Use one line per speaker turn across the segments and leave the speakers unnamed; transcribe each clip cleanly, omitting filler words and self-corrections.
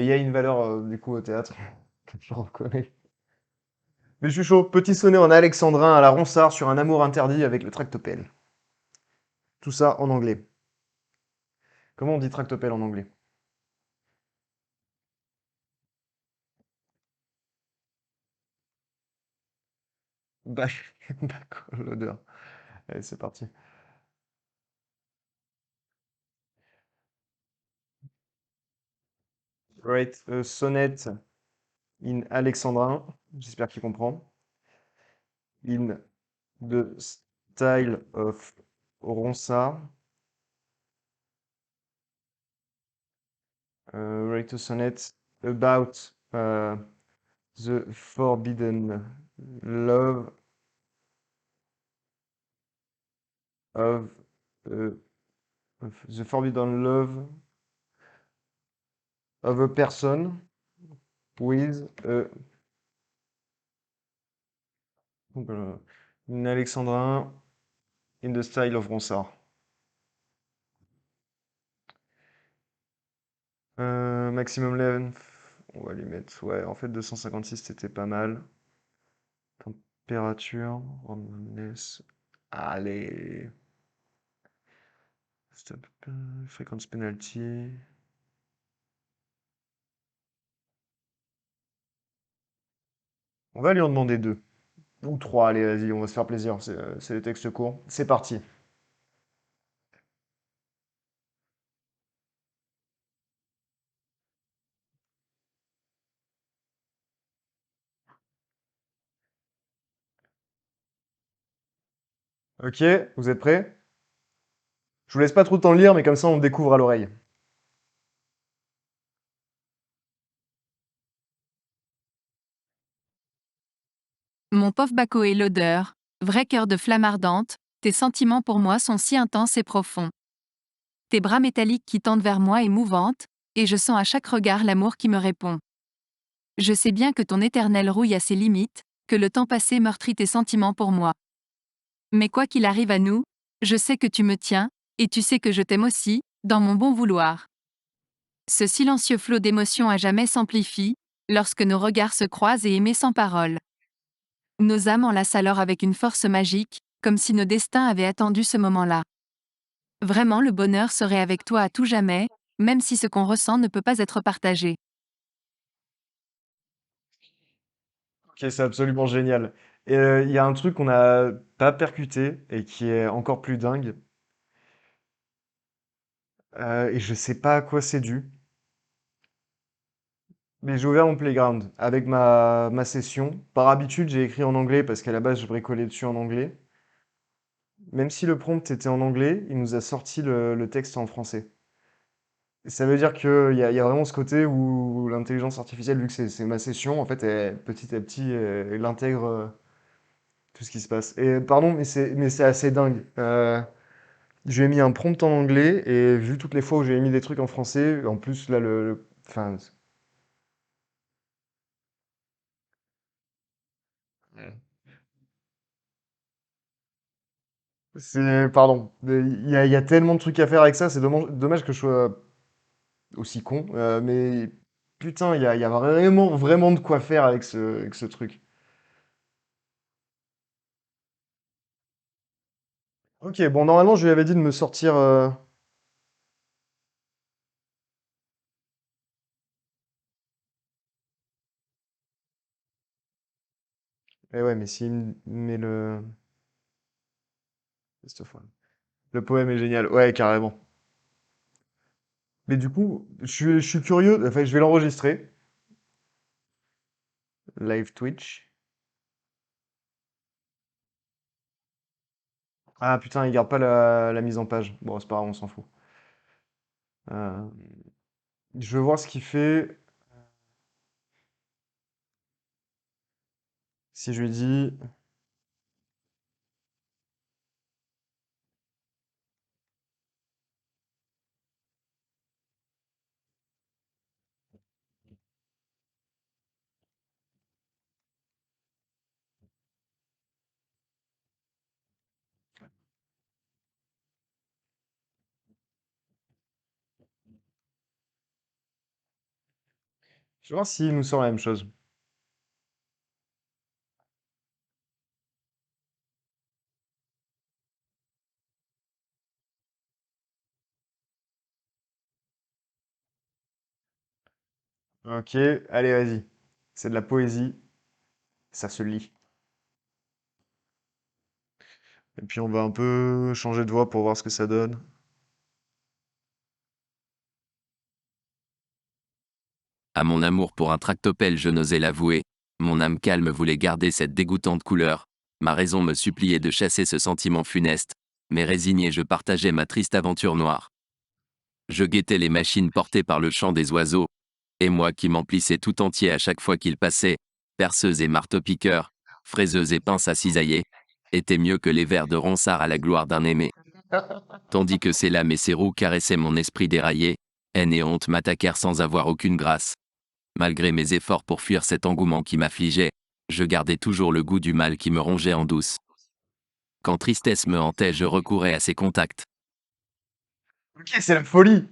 Mais il y a une valeur, du coup, au théâtre, que je reconnais. Mais je suis chaud. Petit sonnet en alexandrin à la Ronsard sur un amour interdit avec le tractopelle. Tout ça en anglais. Comment on dit tractopelle en anglais? Bac, l'odeur. Allez, c'est parti. Write a sonnet in alexandrin. J'espère qu'il comprend. In the style of Ronsard. Write a sonnet about the forbidden love of uh, the forbidden love of a person with donc, in alexandrin in the style of Ronsard. Maximum length, on va lui mettre, ouais, en fait 256 c'était pas mal. Température, roundness, allez, stop, frequency penalty. On va lui en demander deux. Ou trois, allez, vas-y, on va se faire plaisir, c'est les textes courts. C'est parti. Ok, vous êtes prêts? Je vous laisse pas trop de temps de lire, mais comme ça on découvre à l'oreille.
Mon pauvre Baco et l'odeur, vrai cœur de flamme ardente, tes sentiments pour moi sont si intenses et profonds. Tes bras métalliques qui tendent vers moi émouvantes, et je sens à chaque regard l'amour qui me répond. Je sais bien que ton éternel rouille a ses limites, que le temps passé meurtrit tes sentiments pour moi. Mais quoi qu'il arrive à nous, je sais que tu me tiens, et tu sais que je t'aime aussi, dans mon bon vouloir. Ce silencieux flot d'émotions à jamais s'amplifie, lorsque nos regards se croisent et aimés sans parole. Nos âmes enlacent alors avec une force magique, comme si nos destins avaient attendu ce moment-là. Vraiment, le bonheur serait avec toi à tout jamais, même si ce qu'on ressent ne peut pas être partagé.
Ok, c'est absolument génial. Et il y a un truc qu'on n'a pas percuté et qui est encore plus dingue. Et je sais pas à quoi c'est dû. Mais j'ai ouvert mon playground avec ma session. Par habitude, j'ai écrit en anglais parce qu'à la base, je bricolais dessus en anglais. Même si le prompt était en anglais, il nous a sorti le texte en français. Et ça veut dire qu'il y a vraiment ce côté où l'intelligence artificielle, vu que c'est ma session, en fait, petit à petit, elle intègre tout ce qui se passe. Et pardon, mais c'est assez dingue. Je lui ai mis un prompt en anglais et vu toutes les fois où j'ai mis des trucs en français, en plus là enfin, pardon, il y a tellement de trucs à faire avec ça, c'est dommage que je sois aussi con, mais putain, il y a vraiment vraiment de quoi faire avec ce truc. Ok, bon normalement je lui avais dit de me sortir. Eh ouais, mais s'il me met cette fois. Le poème est génial, ouais carrément. Mais du coup, je suis curieux, enfin je vais l'enregistrer, live Twitch. Ah putain, il garde pas la mise en page. Bon, c'est pas grave, on s'en fout. Euh, je veux voir ce qu'il fait si je lui dis. Je vais voir s'il nous sort la même chose. Ok, allez, vas-y. C'est de la poésie, ça se lit. Et puis on va un peu changer de voix pour voir ce que ça donne.
À mon amour pour un tractopelle, je n'osais l'avouer. Mon âme calme voulait garder cette dégoûtante couleur. Ma raison me suppliait de chasser ce sentiment funeste. Mais résigné, je partageais ma triste aventure noire. Je guettais les machines portées par le chant des oiseaux. Et moi qui m'emplissais tout entier à chaque fois qu'ils passaient, perceuse et marteau-piqueur, fraiseuse et pince à cisailler, étaient mieux que les vers de Ronsard à la gloire d'un aimé. Tandis que ses lames et ses roues caressaient mon esprit déraillé, haine et honte m'attaquèrent sans avoir aucune grâce. Malgré mes efforts pour fuir cet engouement qui m'affligeait, je gardais toujours le goût du mal qui me rongeait en douce. Quand tristesse me hantait, je recourais à ses contacts.
Ok, c'est la folie.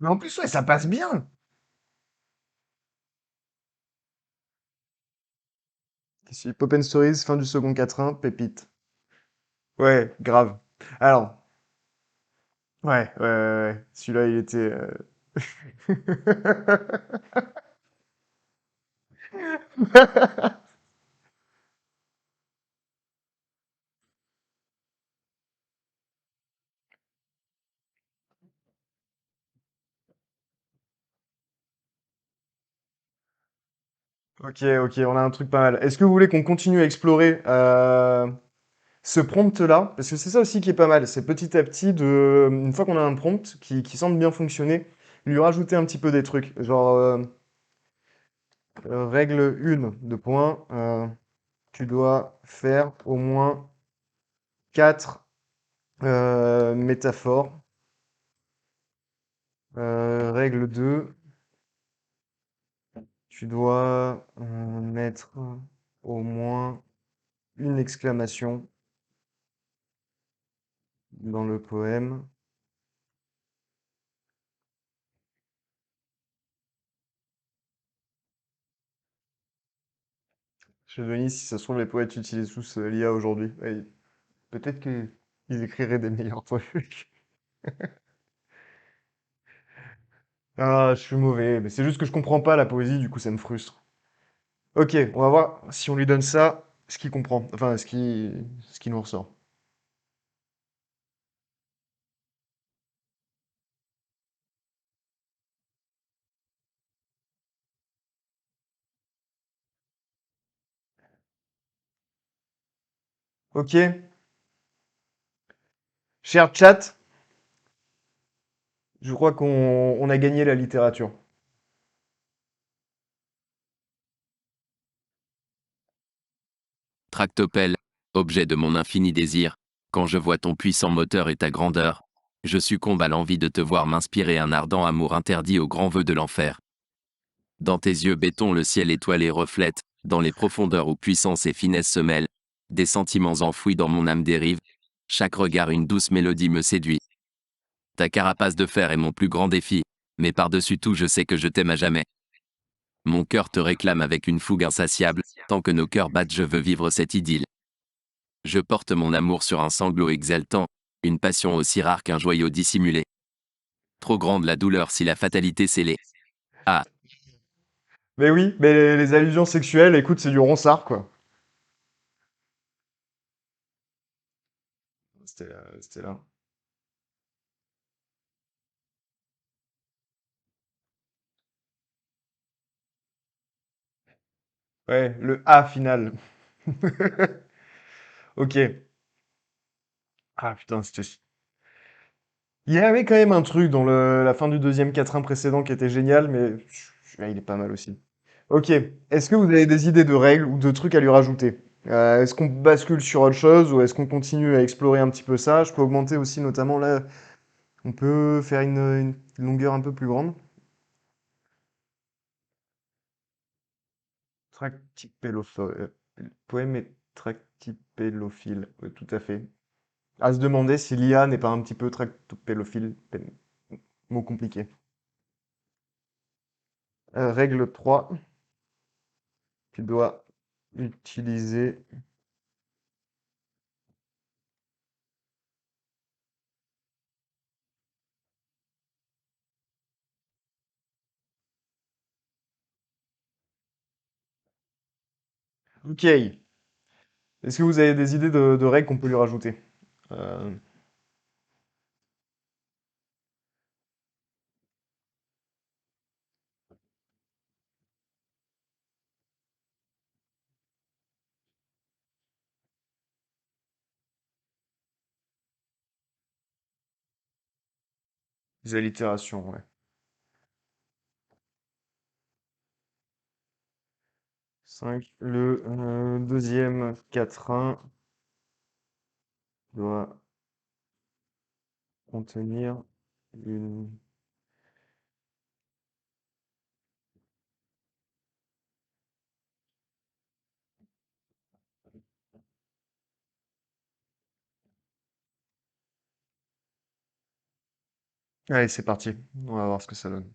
Mais en plus, ouais, ça passe bien. Ici, Pop and Stories, fin du second quatrain, pépite. Ouais, grave. Alors, ouais. Celui-là, il était. Ok, on a un truc pas mal. Est-ce que vous voulez qu'on continue à explorer ce prompt-là? Parce que c'est ça aussi qui est pas mal. C'est petit à petit, une fois qu'on a un prompt qui semble bien fonctionner, lui rajouter un petit peu des trucs. Genre, règle 1, de points. Tu dois faire au moins 4 métaphores. Règle 2, tu dois mettre au moins une exclamation dans le poème. Chez Denis, si ça se trouve, les poètes utilisent tous l'IA aujourd'hui. Ouais, peut-être qu'ils écriraient des meilleurs trucs. Ah, je suis mauvais, mais c'est juste que je comprends pas la poésie, du coup ça me frustre. Ok, on va voir si on lui donne ça, ce qu'il comprend, enfin ce qui nous ressort. Ok, cher chat, je crois qu'on a gagné la littérature.
Tractopelle, objet de mon infini désir, quand je vois ton puissant moteur et ta grandeur, je succombe à l'envie de te voir m'inspirer un ardent amour interdit aux grands vœux de l'enfer. Dans tes yeux béton le ciel étoilé reflète, dans les profondeurs où puissance et finesse se mêlent, des sentiments enfouis dans mon âme dérivent, chaque regard une douce mélodie me séduit. Ta carapace de fer est mon plus grand défi, mais par-dessus tout je sais que je t'aime à jamais. Mon cœur te réclame avec une fougue insatiable, tant que nos cœurs battent je veux vivre cette idylle. Je porte mon amour sur un sanglot exaltant, une passion aussi rare qu'un joyau dissimulé. Trop grande la douleur si la fatalité scellée. Ah,
Mais oui, mais les allusions sexuelles, écoute, c'est du ronsard, quoi. C'était là. Ouais, le A final. Ok. Ah putain, il y avait quand même un truc dans la fin du deuxième quatrain précédent qui était génial, mais celui-là, il est pas mal aussi. Ok. Est-ce que vous avez des idées de règles ou de trucs à lui rajouter? Est-ce qu'on bascule sur autre chose ou est-ce qu'on continue à explorer un petit peu ça? Je peux augmenter aussi, notamment là, on peut faire une longueur un peu plus grande. Tractipélophile. Poème est tractipélophile. Ouais, tout à fait. À se demander si l'IA n'est pas un petit peu tractopédophile. Mot compliqué. Règle 3, tu dois utiliser. Ok. Est-ce que vous avez des idées de règles qu'on peut lui rajouter? Euh, des allitérations, ouais. 5. Le deuxième quatrain doit contenir une... Allez, c'est parti. On va voir ce que ça donne.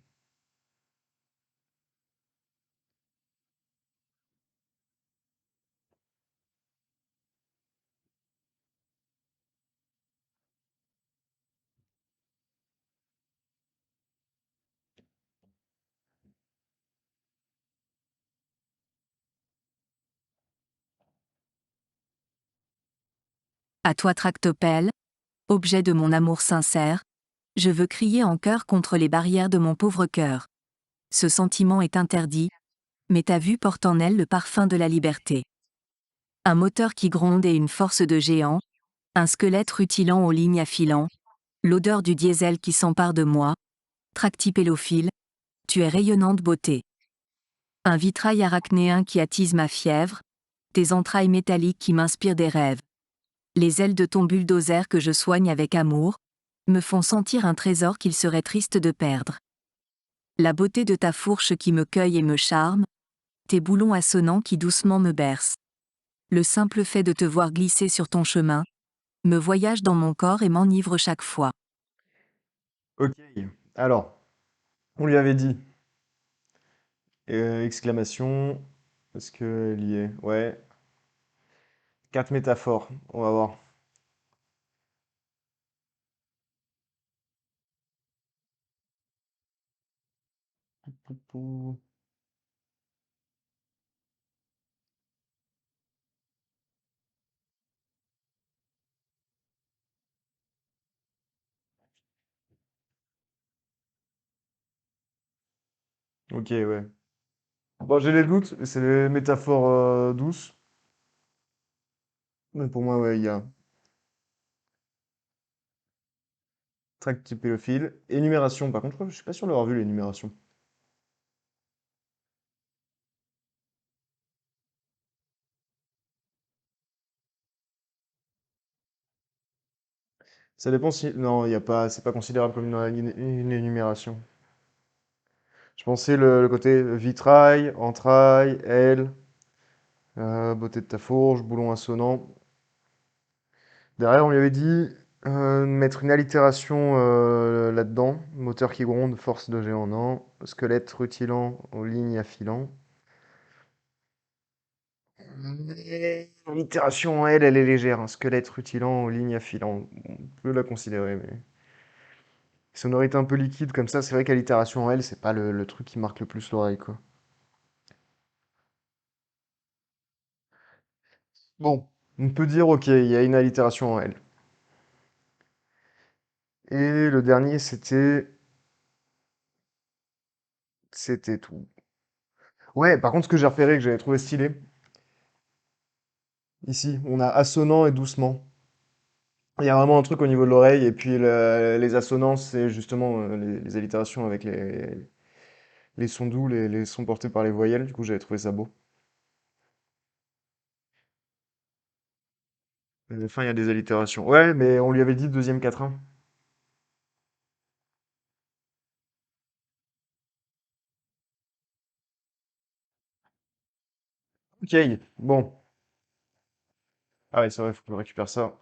À toi tractopelle, objet de mon amour sincère, je veux crier en chœur contre les barrières de mon pauvre cœur. Ce sentiment est interdit, mais ta vue porte en elle le parfum de la liberté. Un moteur qui gronde et une force de géant, un squelette rutilant aux lignes affilant, l'odeur du diesel qui s'empare de moi, tractipélophile, tu es rayonnante beauté. Un vitrail arachnéen qui attise ma fièvre, tes entrailles métalliques qui m'inspirent des rêves. Les ailes de ton bulldozer que je soigne avec amour, me font sentir un trésor qu'il serait triste de perdre. La beauté de ta fourche qui me cueille et me charme, tes boulons assonants qui doucement me bercent. Le simple fait de te voir glisser sur ton chemin, me voyage dans mon corps et m'enivre chaque fois.
Ok. Alors, on lui avait dit. Exclamation. Est-ce qu'elle y est? Ouais. 4 métaphores. On va voir. Pou, pou. Ok, ouais. Bon, j'ai les doutes. C'est les métaphores douces. Mais pour moi, ouais, il y a tract pédophile. Énumération. Par contre, je suis pas sûr d'avoir vu l'énumération. Ça dépend si. Non, il y a pas. C'est pas considérable comme une énumération. Je pensais le côté vitrail, entrailles, aile, beauté de ta fourche, boulon assonant. Derrière, on lui avait dit mettre une allitération là-dedans. Moteur qui gronde, force de géant, non. Squelette rutilant aux lignes affilant. L'allitération en elle, elle est légère. Un squelette rutilant aux lignes affilant. On peut la considérer, mais. Sonorité un peu liquide comme ça, c'est vrai qu'allitération en elle, c'est pas le truc qui marque le plus l'oreille, quoi. Bon, on peut dire, ok, il y a une allitération en elle. Et le dernier, c'était tout. Ouais, par contre, ce que j'ai repéré, que j'avais trouvé stylé, ici, on a assonant et doucement. Il y a vraiment un truc au niveau de l'oreille, et puis les assonances, c'est justement les allitérations avec les sons doux, les sons portés par les voyelles. Du coup, j'avais trouvé ça beau. À la fin, il y a des allitérations. Ouais, mais on lui avait dit deuxième quatrain. Ok, bon. Ah ouais, c'est vrai, faut que je récupère ça.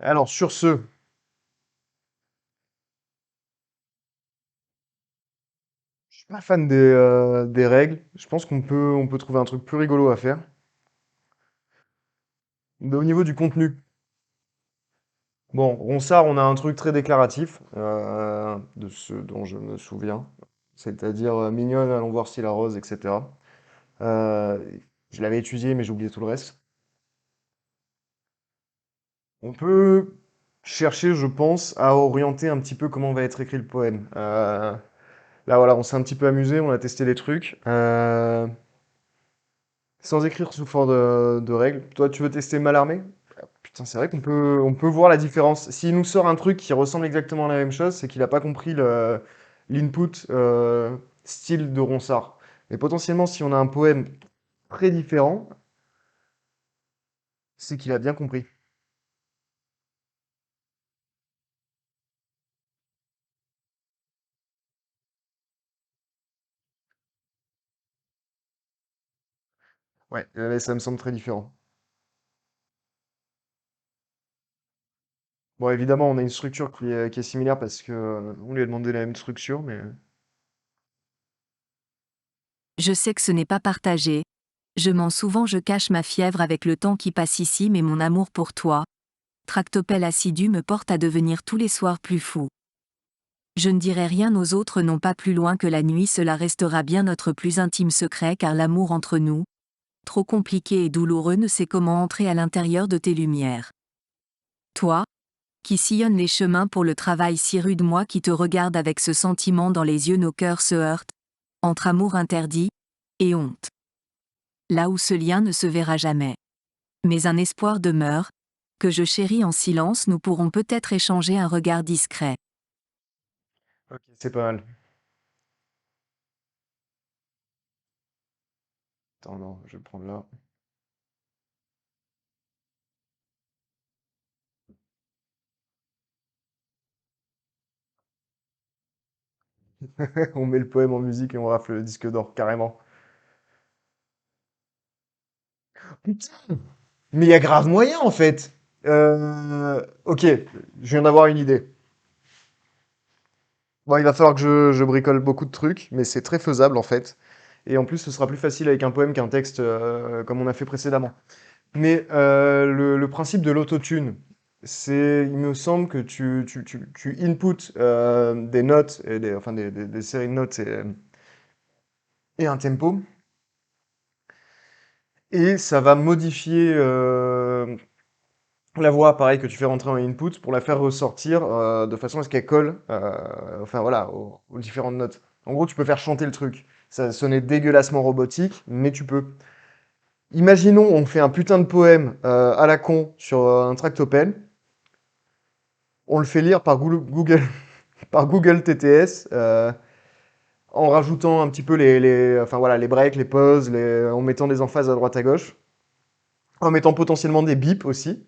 Alors sur ce, je suis pas fan des règles. Je pense qu'on peut trouver un truc plus rigolo à faire. Mais au niveau du contenu, bon, Ronsard, on a un truc très déclaratif, de ce dont je me souviens. C'est-à-dire mignonne, allons voir si la rose, etc. Euh, je l'avais étudié, mais j'ai oublié tout le reste. On peut chercher, je pense, à orienter un petit peu comment va être écrit le poème. Là, voilà, on s'est un petit peu amusé, on a testé des trucs. Sans écrire sous forme de règles. Toi, tu veux tester Malarmé? Putain, c'est vrai qu'on peut voir la différence. S'il nous sort un truc qui ressemble exactement à la même chose, c'est qu'il n'a pas compris l'input style de Ronsard. Mais potentiellement, si on a un poème très différent, c'est qu'il a bien compris. Ouais, ça me semble très différent. Bon, évidemment, on a une structure qui est similaire parce que on lui a demandé la même structure, mais
Je sais que ce n'est pas partagé. Je mens souvent, je cache ma fièvre avec le temps qui passe ici, mais mon amour pour toi, tractopelle assidu, me porte à devenir tous les soirs plus fou. Je ne dirai rien aux autres, non pas plus loin que la nuit, cela restera bien notre plus intime secret, car l'amour entre nous, trop compliqué et douloureux, ne sait comment entrer à l'intérieur de tes lumières. Toi, qui sillonnes les chemins pour le travail si rude, moi qui te regarde avec ce sentiment dans les yeux, nos cœurs se heurtent, entre amour interdit et honte. Là où ce lien ne se verra jamais. Mais un espoir demeure, que je chéris en silence, nous pourrons peut-être échanger un regard discret.
ok, c'est pas mal. Attends, non, je vais le prendre là. On met le poème en musique et on rafle le disque d'or, carrément. Putain, mais il y a grave moyen en fait. Ok, je viens d'avoir une idée. Bon, il va falloir que je bricole beaucoup de trucs, mais c'est très faisable en fait. Et en plus, ce sera plus facile avec un poème qu'un texte comme on a fait précédemment. Mais le principe de l'autotune, il me semble que tu input des notes, enfin des séries de notes et un tempo, et ça va modifier la voix, pareil, que tu fais rentrer en input pour la faire ressortir de façon à ce qu'elle colle, enfin voilà, aux différentes notes. En gros, tu peux faire chanter le truc. Ça sonnait dégueulassement robotique, mais tu peux. Imaginons, on fait un putain de poème à la con sur un tractopelle. On le fait lire par Google, par Google TTS, en rajoutant un petit peu enfin voilà, les breaks, les pauses, en mettant des emphases à droite à gauche, en mettant potentiellement des bips aussi.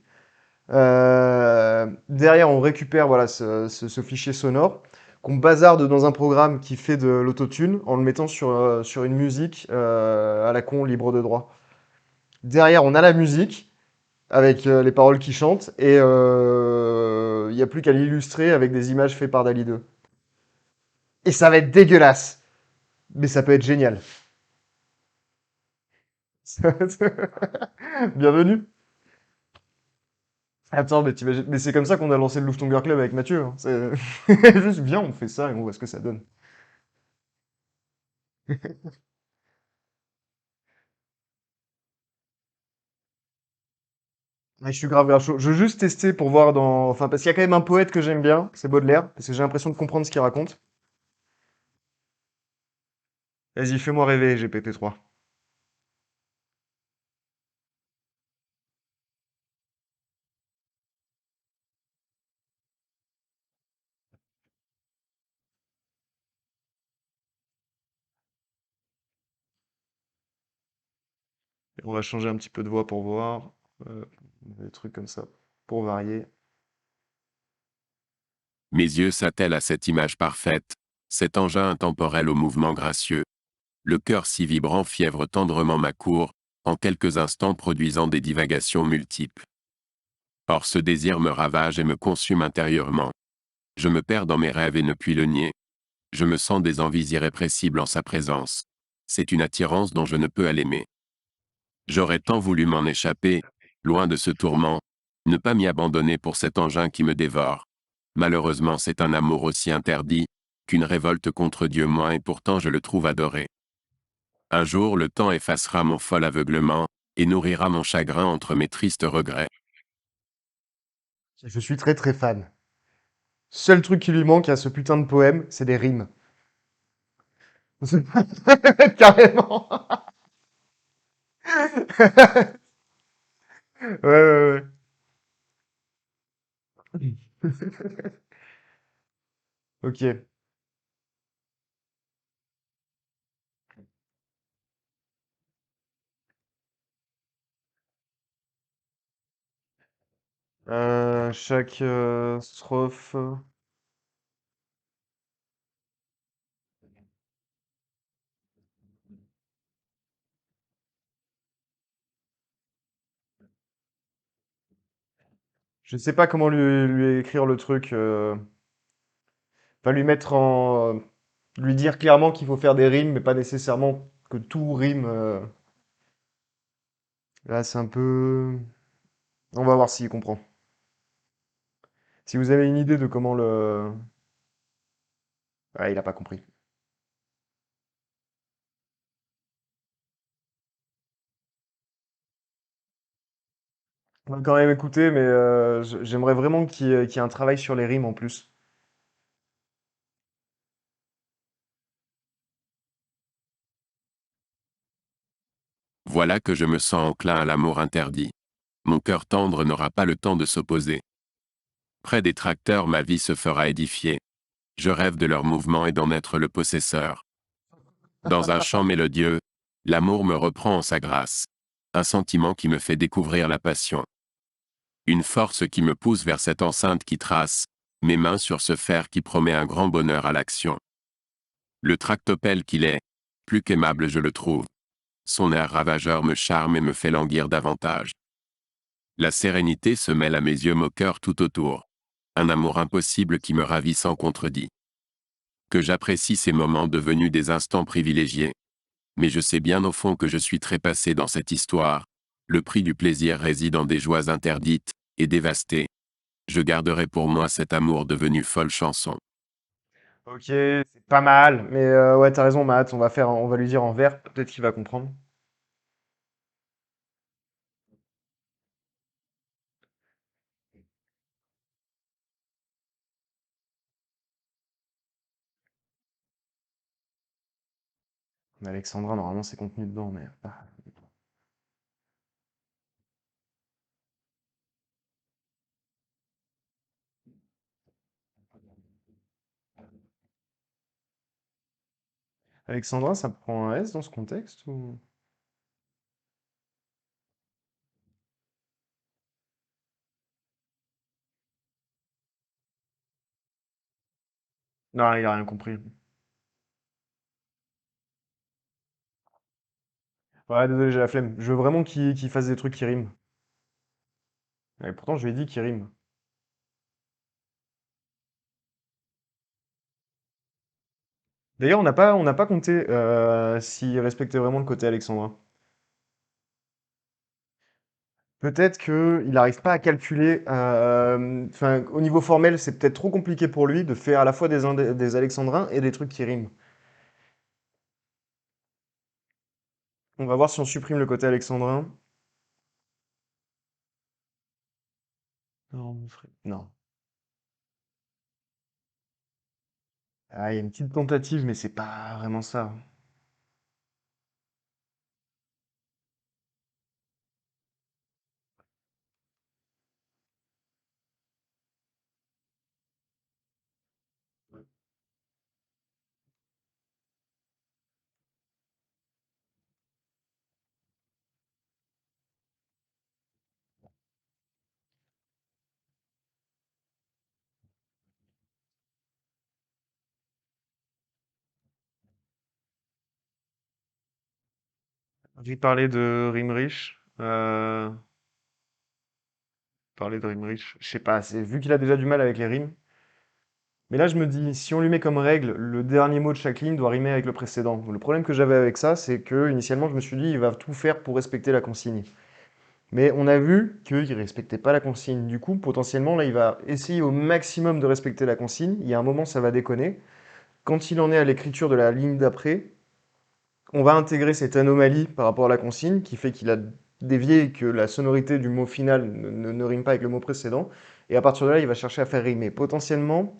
Derrière, on récupère voilà, ce fichier sonore qu'on bazarde dans un programme qui fait de l'autotune en le mettant sur une musique à la con libre de droit. Derrière, on a la musique avec les paroles qui chantent et il n'y a plus qu'à l'illustrer avec des images faites par Dali 2. Et ça va être dégueulasse, mais ça peut être génial. Bienvenue. Attends, mais, mais c'est comme ça qu'on a lancé le Lufthansa Club avec Mathieu, hein. C'est juste bien, on fait ça et on voit ce que ça donne. Ouais, je suis grave chaud. Je veux juste tester pour voir dans. Enfin, parce qu'il y a quand même un poète que j'aime bien, c'est Baudelaire, parce que j'ai l'impression de comprendre ce qu'il raconte. Vas-y, fais-moi rêver, GPT-3. Et on va changer un petit peu de voix pour voir. Euh, des trucs comme ça, pour varier.
Mes yeux s'attellent à cette image parfaite, cet engin intemporel au mouvement gracieux. Le cœur si vibrant fièvre tendrement ma cour, en quelques instants produisant des divagations multiples. Or ce désir me ravage et me consume intérieurement. Je me perds dans mes rêves et ne puis le nier. Je me sens des envies irrépressibles en sa présence. C'est une attirance dont je ne peux à l'aimer. J'aurais tant voulu m'en échapper, loin de ce tourment, ne pas m'y abandonner pour cet engin qui me dévore. Malheureusement, c'est un amour aussi interdit, qu'une révolte contre Dieu moins, et pourtant je le trouve adoré. Un jour le temps effacera mon fol aveuglement, et nourrira mon chagrin entre mes tristes regrets.
Je suis très très fan. Seul truc qui lui manque à ce putain de poème, c'est des rimes. Carrément. Ouais, ouais, ouais. Ok. Chaque strophe. Je sais pas comment lui écrire le truc. Pas lui mettre en. Lui dire clairement qu'il faut faire des rimes, mais pas nécessairement que tout rime. Là, c'est un peu. On va voir s'il comprend. Si vous avez une idée de comment le. Ouais, il a pas compris. On va quand même écouter, mais j'aimerais vraiment qu'il y ait un travail sur les rimes en plus.
Voilà que je me sens enclin à l'amour interdit. Mon cœur tendre n'aura pas le temps de s'opposer. Près des tracteurs ma vie se fera édifier. Je rêve de leurs mouvements et d'en être le possesseur. Dans un chant mélodieux, l'amour me reprend en sa grâce. Un sentiment qui me fait découvrir la passion. Une force qui me pousse vers cette enceinte qui trace, mes mains sur ce fer qui promet un grand bonheur à l'action. Le tractopelle qu'il est, plus qu'aimable je le trouve. Son air ravageur me charme et me fait languir davantage. La sérénité se mêle à mes yeux moqueurs tout autour. Un amour impossible qui me ravit sans contredit. Que j'apprécie ces moments devenus des instants privilégiés. Mais je sais bien au fond que je suis trépassé dans cette histoire. Le prix du plaisir réside dans des joies interdites et dévastées. Je garderai pour moi cet amour devenu folle chanson.
Ok, c'est pas mal, mais ouais, t'as raison, Matt, on va lui dire en vers, peut-être qu'il va comprendre. Mais Alexandra, normalement, c'est contenu dedans, mais. Alexandra, ça prend un S dans ce contexte ou. Non, il a rien compris. Ouais, désolé, j'ai la flemme. Je veux vraiment qu'il fasse des trucs qui riment. Et pourtant, je lui ai dit qu'il rime. D'ailleurs, on n'a pas compté s'il respectait vraiment le côté Alexandra. Peut-être qu'il n'arrive pas à calculer. Enfin, au niveau formel, c'est peut-être trop compliqué pour lui de faire à la fois des alexandrins et des trucs qui riment. On va voir si on supprime le côté alexandrin. Non, non. Ah, il y a une petite tentative, mais c'est pas vraiment ça. On lui parlait de rime riche. Parler de rime riche. Je sais pas, c'est vu qu'il a déjà du mal avec les rimes. Mais là, je me dis, si on lui met comme règle, le dernier mot de chaque ligne doit rimer avec le précédent. Le problème que j'avais avec ça, c'est que initialement, je me suis dit, il va tout faire pour respecter la consigne. Mais on a vu qu'il ne respectait pas la consigne. Du coup, potentiellement, là, il va essayer au maximum de respecter la consigne. Il y a un moment, ça va déconner. Quand il en est à l'écriture de la ligne d'après, on va intégrer cette anomalie par rapport à la consigne qui fait qu'il a dévié et que la sonorité du mot final ne rime pas avec le mot précédent. Et à partir de là, il va chercher à faire rimer. Potentiellement,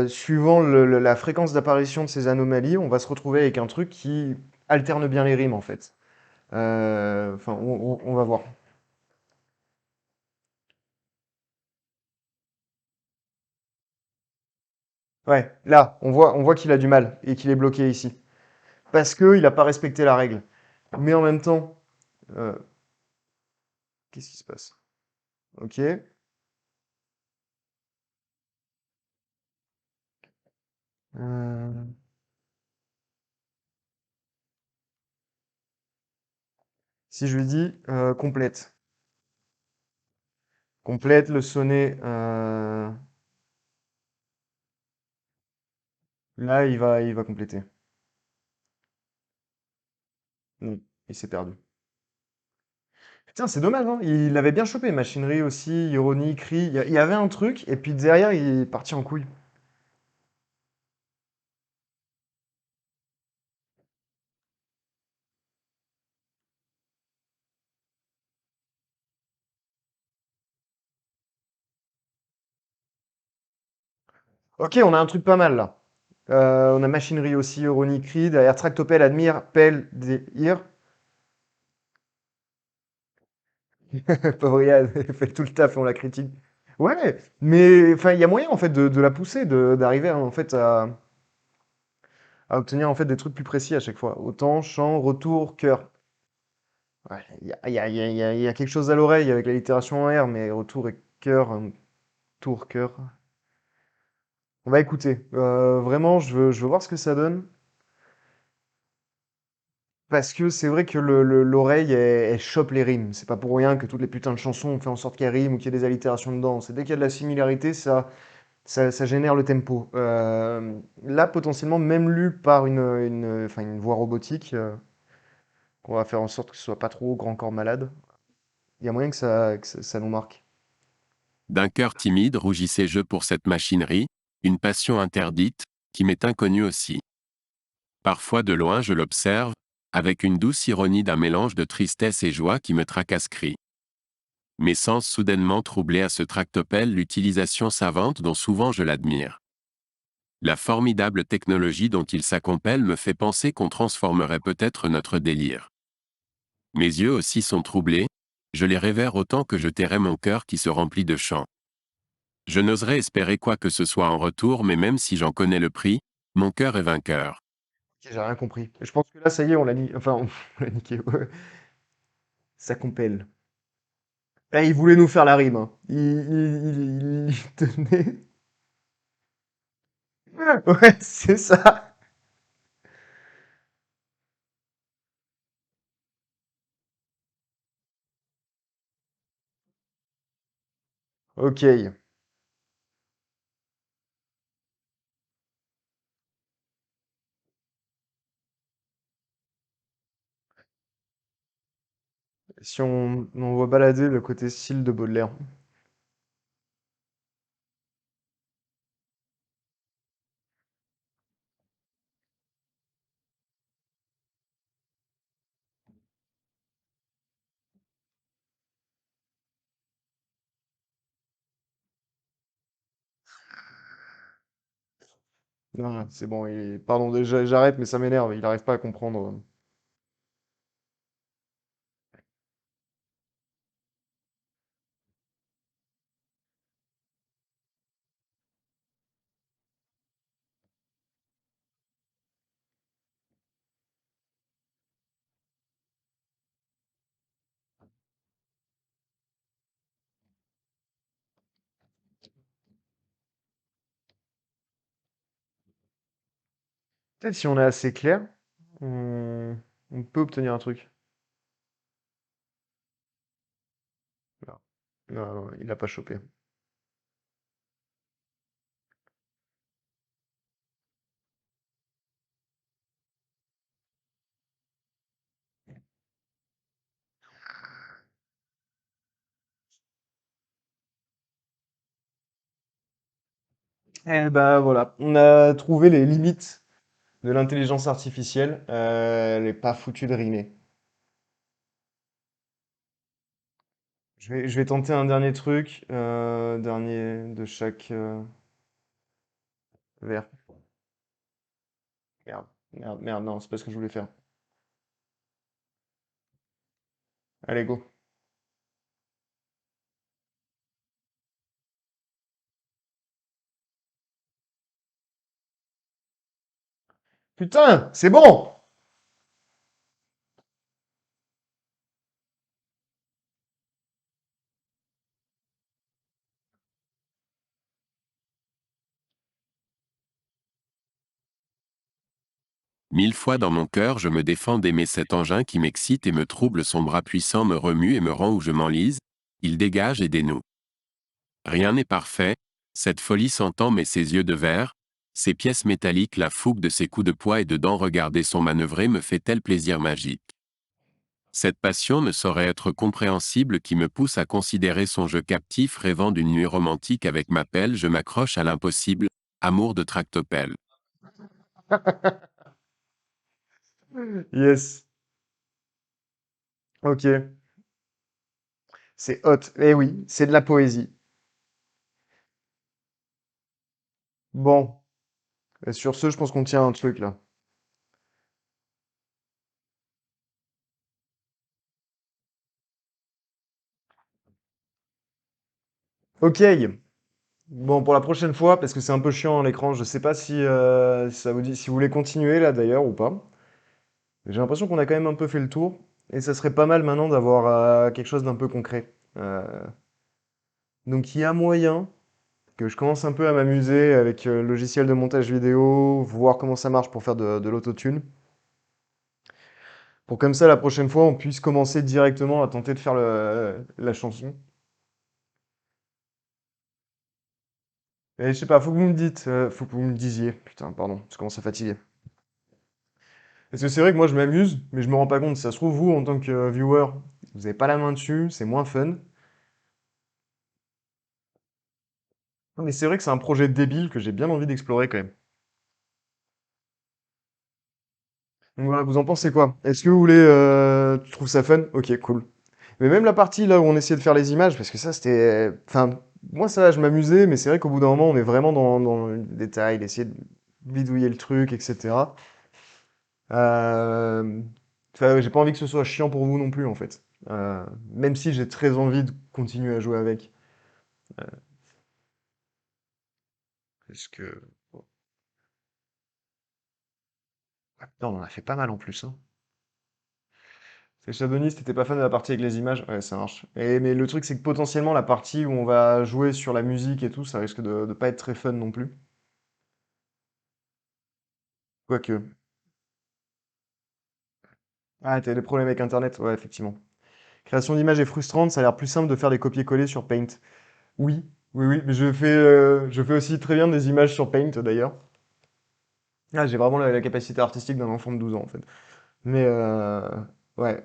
suivant la fréquence d'apparition de ces anomalies, on va se retrouver avec un truc qui alterne bien les rimes en fait. Enfin, on va voir. Ouais, là, on voit qu'il a du mal et qu'il est bloqué ici. Parce qu'il n'a pas respecté la règle. Mais en même temps, euh, qu'est-ce qui se passe? Ok. Euh, si je lui dis complète. Complète le sonnet. Là, il va compléter. Non, il s'est perdu. Putain, c'est dommage, hein. Il avait bien chopé. Machinerie aussi, ironie, cri. Il y avait un truc, et puis derrière, il est parti en couille. Ok, on a un truc pas mal là. On a machinerie aussi, ironie, cri. Derrière, tractopelle, admire, pelle, délire. Pauvre Yann, elle fait tout le taf et on la critique. Ouais, mais enfin, il y a moyen en fait de la pousser, d'arriver en fait à obtenir en fait des trucs plus précis à chaque fois. Autant, chant, retour, cœur. Ouais, il y a quelque chose à l'oreille avec la littération en R, mais retour et cœur, tour, cœur. On va écouter. Vraiment, je veux voir ce que ça donne. Parce que c'est vrai que l'oreille, elle chope les rimes. C'est pas pour rien que toutes les putains de chansons ont fait en sorte qu'elles riment ou qu'il y ait des allitérations dedans. C'est dès qu'il y a de la similarité, ça génère le tempo. Là, potentiellement, même lu par enfin, une voix robotique, on va faire en sorte que ce soit pas trop grand corps malade. Il y a moyen que ça nous marque.
D'un cœur timide rougissais-je pour cette machinerie, une passion interdite, qui m'est inconnue aussi. Parfois de loin je l'observe, avec une douce ironie d'un mélange de tristesse et joie qui me tracasse-crie. Mes sens soudainement troublés à ce tractopelle l'utilisation savante dont souvent je l'admire. La formidable technologie dont il s'accompelle me fait penser qu'on transformerait peut-être notre délire. Mes yeux aussi sont troublés, je les révère autant que je tairai mon cœur qui se remplit de chants. Je n'oserais espérer quoi que ce soit en retour, mais même si j'en connais le prix, mon cœur est vainqueur.
Ok, j'ai rien compris. Je pense que là, ça y est, on l'a niqué. Enfin, on l'a niqué. Ouais. Ça compelle. Là, il voulait nous faire la rime, hein. Il tenait. Ouais, c'est ça. Ok. Si on voit balader le côté style de Baudelaire. Non, c'est bon, pardon, déjà, j'arrête, mais ça m'énerve, il n'arrive pas à comprendre. Peut-être si on est assez clair, on peut obtenir un truc. Voilà. Non, non, il l'a pas chopé. Eh ben voilà, on a trouvé les limites de l'intelligence artificielle. Elle est pas foutue de rimer. Je vais tenter un dernier truc, dernier de chaque vers. Merde, merde, merde, non, c'est pas ce que je voulais faire. Allez, go. Putain, c'est bon!
1000 fois dans mon cœur je me défends d'aimer cet engin qui m'excite et me trouble, son bras puissant me remue et me rend où je m'enlise, il dégage et dénoue. Rien n'est parfait, cette folie s'entend mais ses yeux de verre, ses pièces métalliques, la fougue de ses coups de poing et de dents, regarder son manœuvrer me fait tel plaisir magique. Cette passion ne saurait être compréhensible qui me pousse à considérer son jeu captif, rêvant d'une nuit romantique avec ma pelle, je m'accroche à l'impossible, amour de tractopelle.
Yes. Ok. C'est hot. Eh oui, c'est de la poésie. Bon. Sur ce, je pense qu'on tient un truc là. Ok. Bon, pour la prochaine fois, parce que c'est un peu chiant à l'écran, je sais pas si ça vous dit, si vous voulez continuer là d'ailleurs ou pas. J'ai l'impression qu'on a quand même un peu fait le tour, et ça serait pas mal maintenant d'avoir quelque chose d'un peu concret. Donc il y a moyen que je commence un peu à m'amuser avec le logiciel de montage vidéo, voir comment ça marche pour faire de l'autotune. Pour comme ça, la prochaine fois, on puisse commencer directement à tenter de faire la chanson. Et je sais pas, faut que vous me dites, faut que vous me disiez. Putain, pardon, je commence à fatiguer. Parce que c'est vrai que moi je m'amuse, mais je me rends pas compte. Si ça se trouve, vous, en tant que viewer, vous avez pas la main dessus, c'est moins fun. Non, mais c'est vrai que c'est un projet débile que j'ai bien envie d'explorer quand même. Donc voilà, vous en pensez quoi? Est-ce que vous voulez, tu trouves ça fun? Ok, cool. Mais même la partie là où on essayait de faire les images, parce que ça c'était. Enfin, moi ça va, je m'amusais, mais c'est vrai qu'au bout d'un moment, on est vraiment dans le détail, d'essayer de bidouiller le truc, etc. Euh, Enfin, j'ai pas envie que ce soit chiant pour vous non plus, en fait. Même si j'ai très envie de continuer à jouer avec. Parce que. Ah, putain, on en a fait pas mal en plus, hein. C'est Shadownis, t'étais pas fan de la partie avec les images? Ouais, ça marche. Mais le truc, c'est que potentiellement, la partie où on va jouer sur la musique et tout, ça risque de pas être très fun non plus. Quoique. Ah, t'as des problèmes avec Internet? Ouais, effectivement. Création d'images est frustrante, ça a l'air plus simple de faire des copier-coller sur Paint. Oui, oui, oui, mais je fais aussi très bien des images sur Paint d'ailleurs. Ah, j'ai vraiment la capacité artistique d'un enfant de 12 ans en fait. Mais ouais,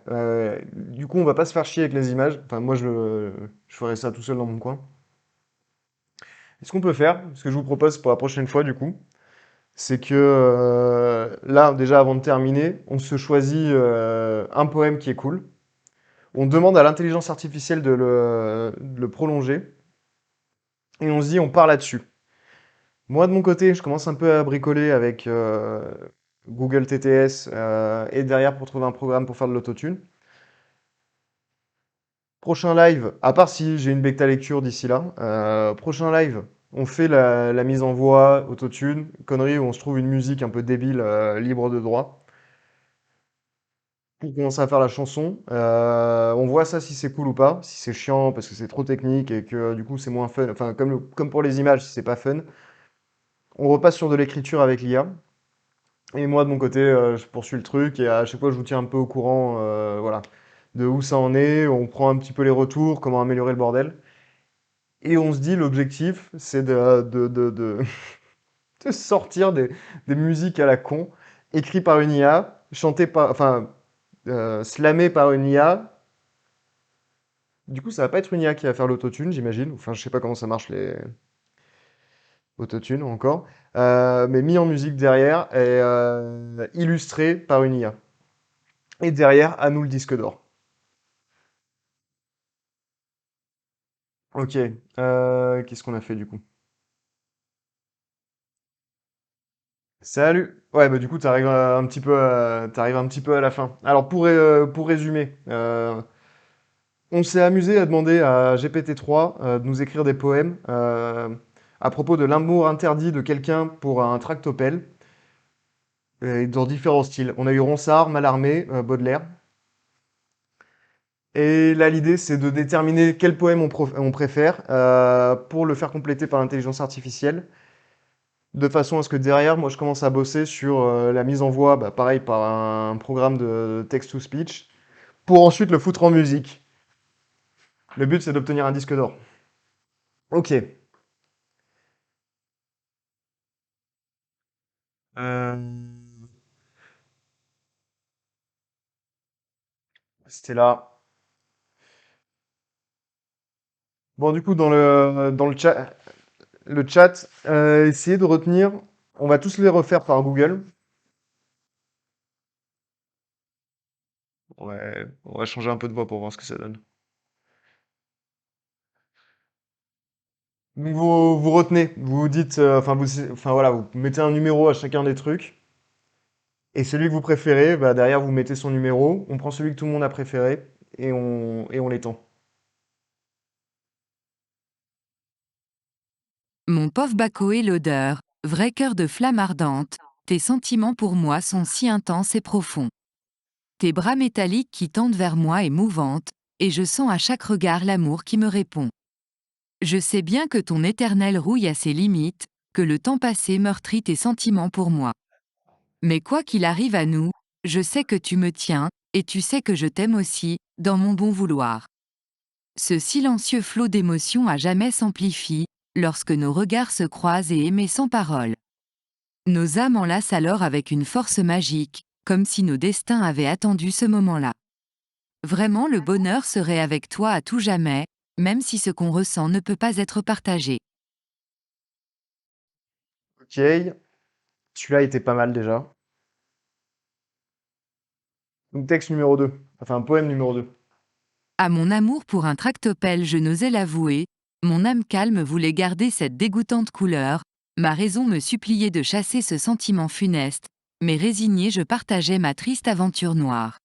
du coup, on va pas se faire chier avec les images. Enfin, moi, je ferai ça tout seul dans mon coin. Et ce qu'on peut faire, ce que je vous propose pour la prochaine fois, du coup, c'est que là, déjà avant de terminer, on se choisit un poème qui est cool. On demande à l'intelligence artificielle de le prolonger. Et on se dit, on part là-dessus. Moi, de mon côté, je commence un peu à bricoler avec Google TTS et derrière pour trouver un programme pour faire de l'autotune. Prochain live, à part si j'ai une bêta lecture d'ici là, prochain live, on fait la mise en voix, autotune, connerie où on se trouve une musique un peu débile, libre de droit, pour commencer à faire la chanson. On voit ça si c'est cool ou pas, si c'est chiant parce que c'est trop technique et que du coup c'est moins fun, enfin comme pour les images, si c'est pas fun, on repasse sur de l'écriture avec l'IA. Et moi, de mon côté, je poursuis le truc et à chaque fois, je vous tiens un peu au courant, voilà, de où ça en est. On prend un petit peu les retours, comment améliorer le bordel. Et on se dit, l'objectif, c'est de sortir des musiques à la con, écrites par une IA, chantées par, enfin, slamées par une IA. Du coup, ça va pas être une IA qui va faire l'autotune, j'imagine. Enfin, je sais pas comment ça marche les autotunes encore. Mais mis en musique derrière et illustré par une IA. Et derrière, à nous le disque d'or. Ok. Qu'est-ce qu'on a fait du coup? Salut! Ouais, bah du coup, t'arrives un petit peu t'arrives un petit peu à la fin. Alors, pour résumer, on s'est amusé à demander à GPT-3 de nous écrire des poèmes à propos de l'amour interdit de quelqu'un pour un tractopelle, et dans différents styles. On a eu Ronsard, Mallarmé, Baudelaire. Et là, l'idée, c'est de déterminer quel poème on préfère pour le faire compléter par l'intelligence artificielle, de façon à ce que derrière, moi, je commence à bosser sur la mise en voix, bah, pareil, par un programme de text-to-speech, pour ensuite le foutre en musique. Le but, c'est d'obtenir un disque d'or. Ok. C'était là. Bon, du coup, le chat, essayez de retenir. On va tous les refaire par Google. Ouais, on va changer un peu de voix pour voir ce que ça donne. Donc vous retenez, vous vous dites, enfin voilà, vous mettez un numéro à chacun des trucs, et celui que vous préférez, bah, derrière vous mettez son numéro, on prend celui que tout le monde a préféré, et on l'étend.
Mon pauvre Baco et l'odeur, vrai cœur de flamme ardente, tes sentiments pour moi sont si intenses et profonds. Tes bras métalliques qui tendent vers moi émouvantes, et je sens à chaque regard l'amour qui me répond. Je sais bien que ton éternel rouille à ses limites, que le temps passé meurtrit tes sentiments pour moi. Mais quoi qu'il arrive à nous, je sais que tu me tiens, et tu sais que je t'aime aussi, dans mon bon vouloir. Ce silencieux flot d'émotions à jamais s'amplifie, lorsque nos regards se croisent et aimés sans parole. Nos âmes enlacent alors avec une force magique, comme si nos destins avaient attendu ce moment-là. Vraiment, le bonheur serait avec toi à tout jamais, même si ce qu'on ressent ne peut pas être partagé.
Ok, celui-là était pas mal déjà. Donc texte numéro 2, enfin poème numéro 2.
À mon amour pour un tractopelle, je n'osais l'avouer, mon âme calme voulait garder cette dégoûtante couleur, ma raison me suppliait de chasser ce sentiment funeste, mais résigné je partageais ma triste aventure noire.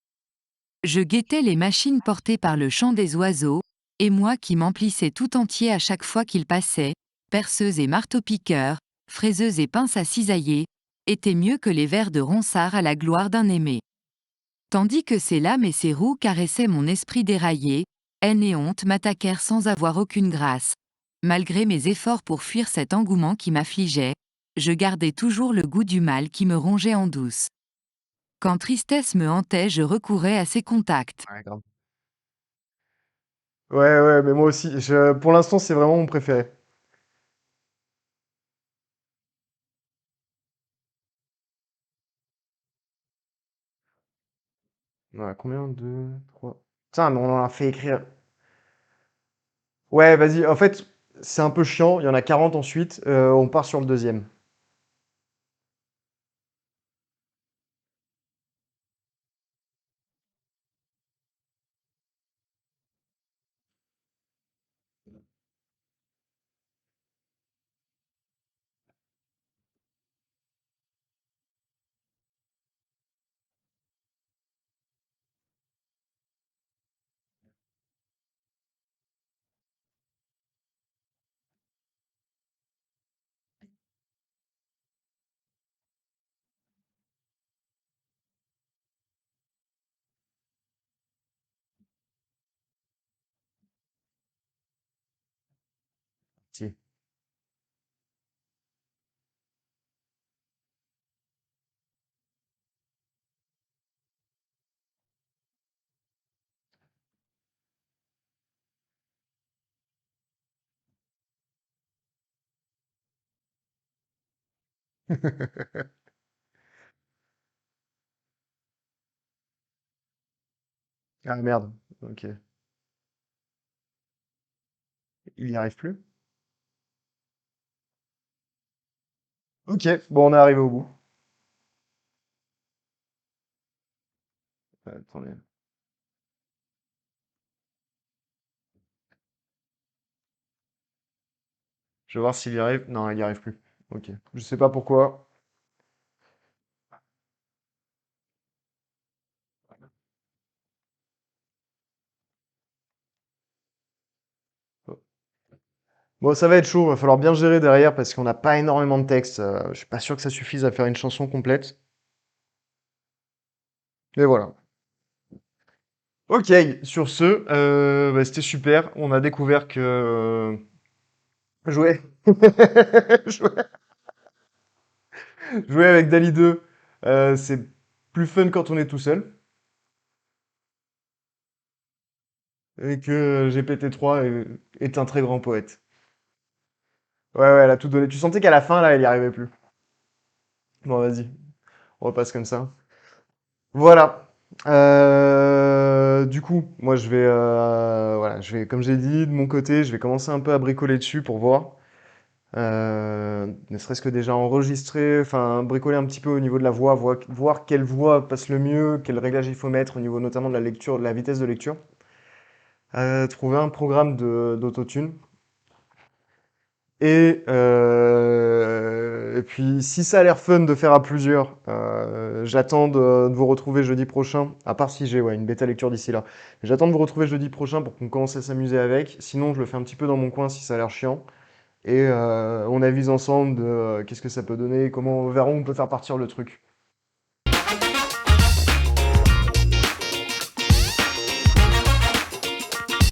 Je guettais les machines portées par le chant des oiseaux, et moi qui m'emplissais tout entier à chaque fois qu'ils passaient, perceuses et marteaux-piqueurs, fraiseuses et pinces à cisailler, étaient mieux que les vers de Ronsard à la gloire d'un aimé. Tandis que ses lames et ses roues caressaient mon esprit déraillé, haine et honte m'attaquèrent sans avoir aucune grâce. Malgré mes efforts pour fuir cet engouement qui m'affligeait, je gardais toujours le goût du mal qui me rongeait en douce. Quand tristesse me hantait, je recourais à ses contacts.
Ouais, grave. Ouais, ouais, mais moi aussi. Pour l'instant, c'est vraiment mon préféré. Ouais, combien? Deux, trois. Putain, mais on en a fait écrire. Ouais, vas-y. En fait, c'est un peu chiant. Il y en a 40 ensuite. On part sur le deuxième. Ah merde, ok. Il y arrive plus? Ok, bon, on est arrivé au bout. Attendez. Je vais voir s'il y arrive. Non, il y arrive plus. Ok. Je sais pas pourquoi. Bon, ça va être chaud, va falloir bien gérer derrière parce qu'on n'a pas énormément de texte. Je suis pas sûr que ça suffise à faire une chanson complète. Mais voilà. Ok, sur ce, bah, c'était super. On a découvert que jouer... jouer jouer avec Dali 2, c'est plus fun quand on est tout seul. Et que GPT-3 est un très grand poète. Ouais, ouais, elle a tout donné. Tu sentais qu'à la fin, là, elle y arrivait plus. Bon, vas-y, on repasse comme ça. Voilà. Du coup, moi voilà, je vais, comme j'ai dit, de mon côté, je vais commencer un peu à bricoler dessus pour voir. Ne serait-ce que déjà enregistrer, enfin bricoler un petit peu au niveau de la voix, voir quelle voix passe le mieux, quel réglage il faut mettre au niveau notamment de la lecture, de la vitesse de lecture. Trouver un programme d'autotune. Et puis, si ça a l'air fun de faire à plusieurs, j'attends de vous retrouver jeudi prochain, à part si j'ai ouais, une bêta lecture d'ici là. J'attends de vous retrouver jeudi prochain pour qu'on commence à s'amuser avec. Sinon, je le fais un petit peu dans mon coin si ça a l'air chiant. Et on avise ensemble de qu'est-ce que ça peut donner, comment, vers où on peut faire partir le truc.